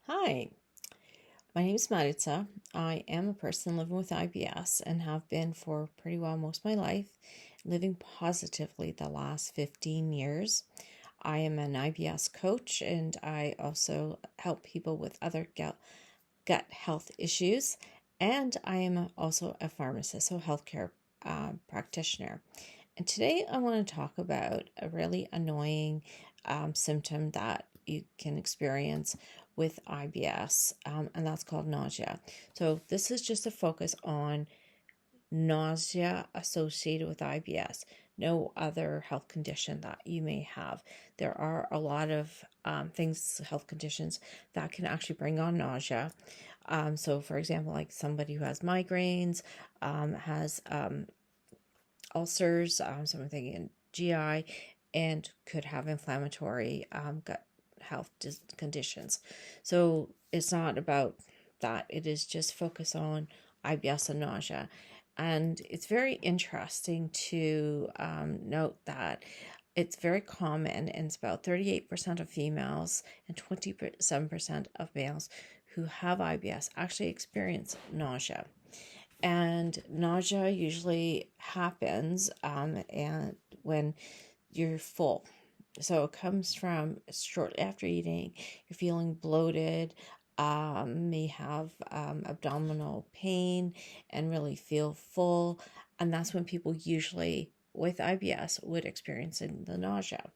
Hi, my name is Maritza. I am a person living with IBS and have been for pretty well most of my life, living positively the last 15 years. I am an IBS coach and I also help people with other gut health issues. And I am also a pharmacist, so healthcare practitioner. And today I want to talk about a really annoying symptom that you can experience with IBS, and that's called nausea. So, this is just a focus on nausea associated with IBS, no other health condition that you may have. There are a lot of health conditions that can actually bring on nausea. So, for example, like somebody who has migraines, has ulcers, someone thinking GI, and could have inflammatory gut health conditions. So it's not about that. It is just focus on IBS and nausea. And it's very interesting to note that it's very common, and it's about 38% of females and 27% of males who have IBS actually experience nausea. And nausea usually happens and when you're full. So it comes from shortly after eating, you're feeling bloated, may have abdominal pain, and really feel full. And that's when people usually with IBS would experience the nausea.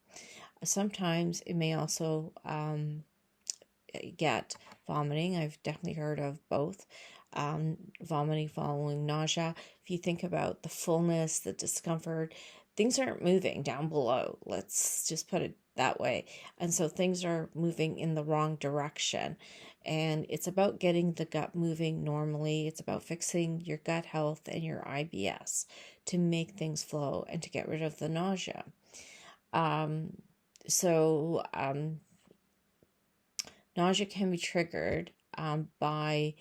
Sometimes it may also get vomiting. I've definitely heard of both. Vomiting following nausea. If you think about the fullness, the discomfort, things aren't moving down below. Let's just put it that way. And so things are moving in the wrong direction. And it's about getting the gut moving normally. It's about fixing your gut health and your IBS to make things flow and to get rid of the nausea. Um, so, nausea can be triggered by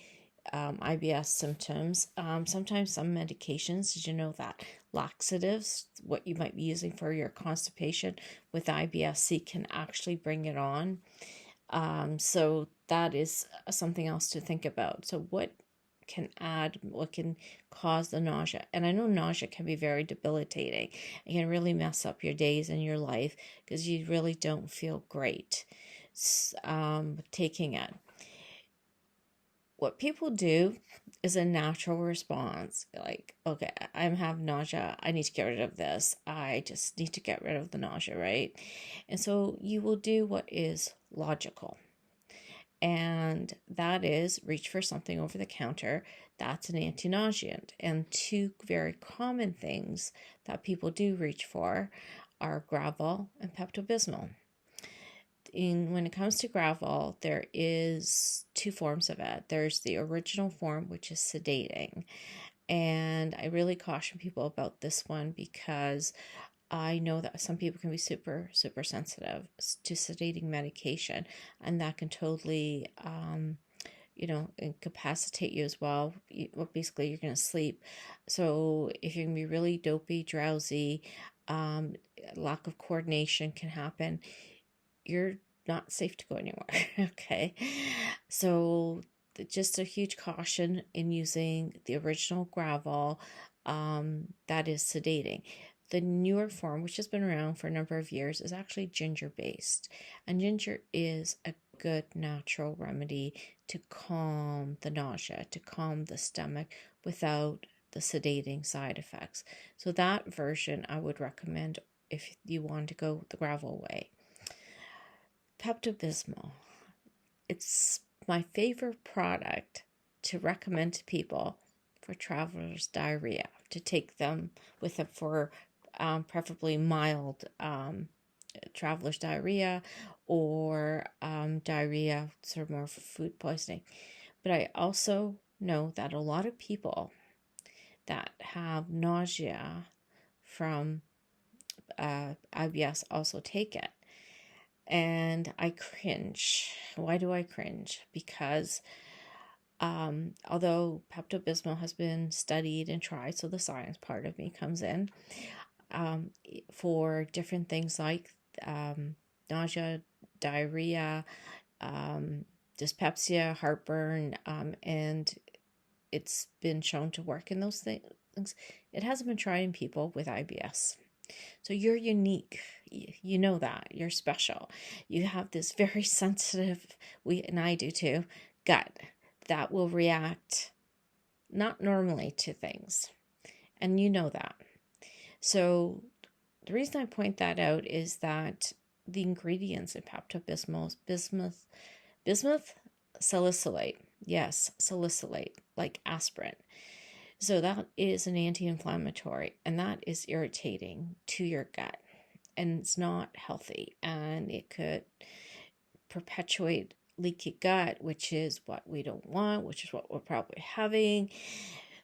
IBS symptoms. Sometimes some medications, did you know that laxatives, what you might be using for your constipation with IBS-C, can actually bring it on. So that is something else to think about. So what can cause the nausea? And I know nausea can be very debilitating. It can really mess up your days and your life because you really don't feel great taking it. What people do is a natural response. Like, okay, I'm having nausea. I need to get rid of this. I just need to get rid of the nausea, right? And so you will do what is logical. And that is reach for something over the counter. That's an anti-nauseant. And two very common things that people do reach for are Gravol and Pepto-Bismol. When it comes to Gravol, there is two forms of it. There's the original form, which is sedating. And I really caution people about this one because I know that some people can be super, super sensitive to sedating medication, and that can totally, incapacitate you as well. Basically, you're going to sleep. So if you're going to be really dopey, drowsy, lack of coordination can happen. You're not safe to go anywhere. Okay. So just a huge caution in using the original Gravol that is sedating. The newer form, which has been around for a number of years, is actually ginger based. And ginger is a good natural remedy to calm the nausea, to calm the stomach without the sedating side effects. So that version I would recommend if you want to go the Gravol way. Pepto-Bismol. It's my favorite product to recommend to people for traveler's diarrhea, to take them with them for preferably mild traveler's diarrhea or diarrhea, sort of more food poisoning. But I also know that a lot of people that have nausea from IBS also take it. And I cringe. Why do I cringe? Because although Pepto-Bismol has been studied and tried, so the science part of me comes in, for different things like nausea, diarrhea, dyspepsia, heartburn, and it's been shown to work in those things. It hasn't been tried in people with IBS. So you're unique. You know that. You're special. You have this very sensitive, and I do too, gut that will react not normally to things. And you know that. So the reason I point that out is that the ingredients in Pepto-Bismol is bismuth salicylate. Yes, salicylate, like aspirin. So that is an anti-inflammatory, and that is irritating to your gut, and it's not healthy, and it could perpetuate leaky gut, which is what we don't want, which is what we're probably having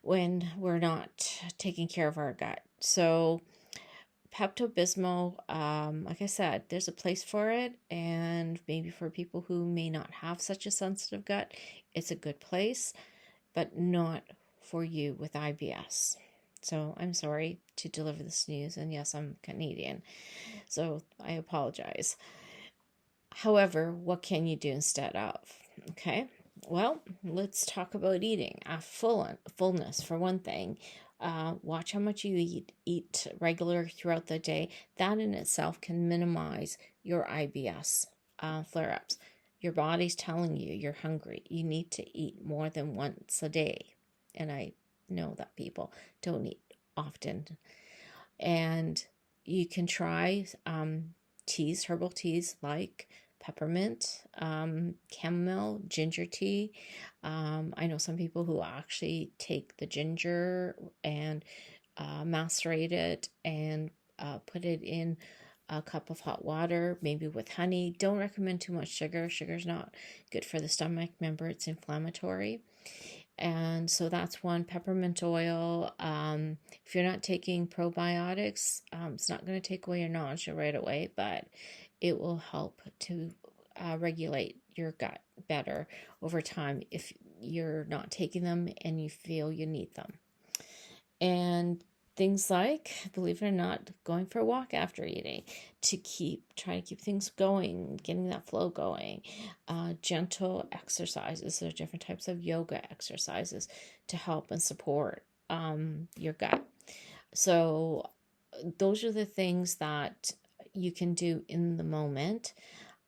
when we're not taking care of our gut. So Pepto-Bismol, like I said, there's a place for it, and maybe for people who may not have such a sensitive gut, it's a good place, but not for you with IBS. So I'm sorry to deliver this news, and yes, I'm Canadian, so I apologize. However, what can you do instead of? Okay, well, let's talk about eating. Fullness, for one thing. Watch how much you eat regular throughout the day. That in itself can minimize your IBS flare-ups. Your body's telling you you're hungry. You need to eat more than once a day. And I know that people don't eat often. And you can try teas, herbal teas like peppermint, chamomile, ginger tea. I know some people who actually take the ginger and macerate it and put it in a cup of hot water, maybe with honey. Don't recommend too much sugar. Sugar's not good for the stomach. Remember, it's inflammatory. And so that's one. Peppermint oil. If you're not taking probiotics, it's not going to take away your nausea right away, but it will help to regulate your gut better over time if you're not taking them and you feel you need them. And things like, believe it or not, going for a walk after eating to try to keep things going, getting that flow going. Gentle exercises. There are different types of yoga exercises to help and support your gut. So those are the things that you can do in the moment.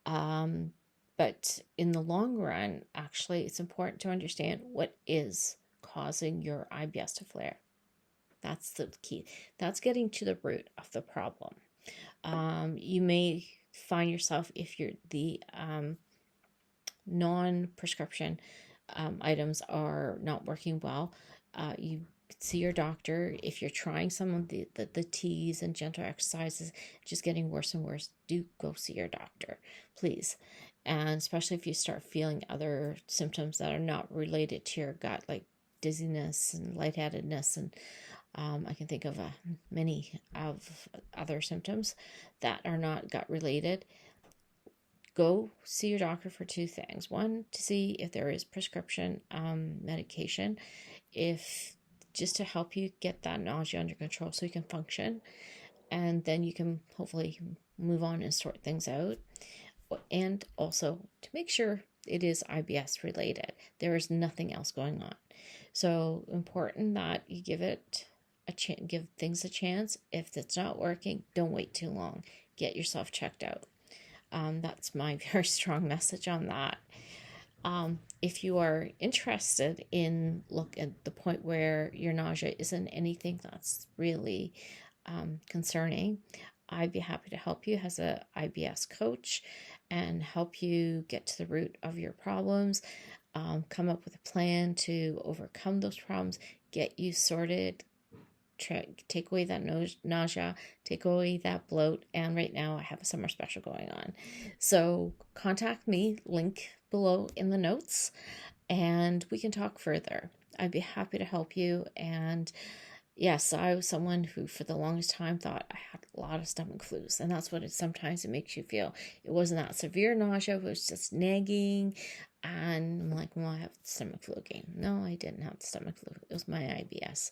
But in the long run, actually, it's important to understand what is causing your IBS to flare. That's the key. That's getting to the root of the problem. You may find yourself, if the non-prescription items are not working well, you see your doctor. If you're trying some of the teas and gentle exercises, just getting worse and worse, do go see your doctor, please. And especially if you start feeling other symptoms that are not related to your gut, like dizziness and lightheadedness, and I can think of many of other symptoms that are not gut related. Go see your doctor for two things. One, to see if there is prescription medication, just to help you get that nausea under control so you can function, and then you can hopefully move on and sort things out. And also to make sure it is IBS related. There is nothing else going on. So important that you give things a chance. If it's not working, don't wait too long. Get yourself checked out. That's my very strong message on that. If you are interested in look at the point where your nausea isn't anything that's really concerning, I'd be happy to help you as a IBS coach and help you get to the root of your problems, come up with a plan to overcome those problems, get you sorted, take away that nausea, take away that bloat. And right now I have a summer special going on. So contact me, link below in the notes, and we can talk further. I'd be happy to help you. And yes, I was someone who for the longest time thought I had a lot of stomach flus, and that's what sometimes it makes you feel. It wasn't that severe nausea, it was just nagging, and I'm like, well, I have the stomach flu again. No, I didn't have the stomach flu. It was my IBS.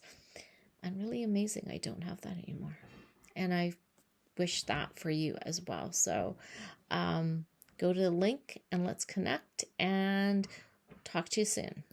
And really amazing, I don't have that anymore. And I wish that for you as well. So go Go to the link and let's connect and talk to you soon.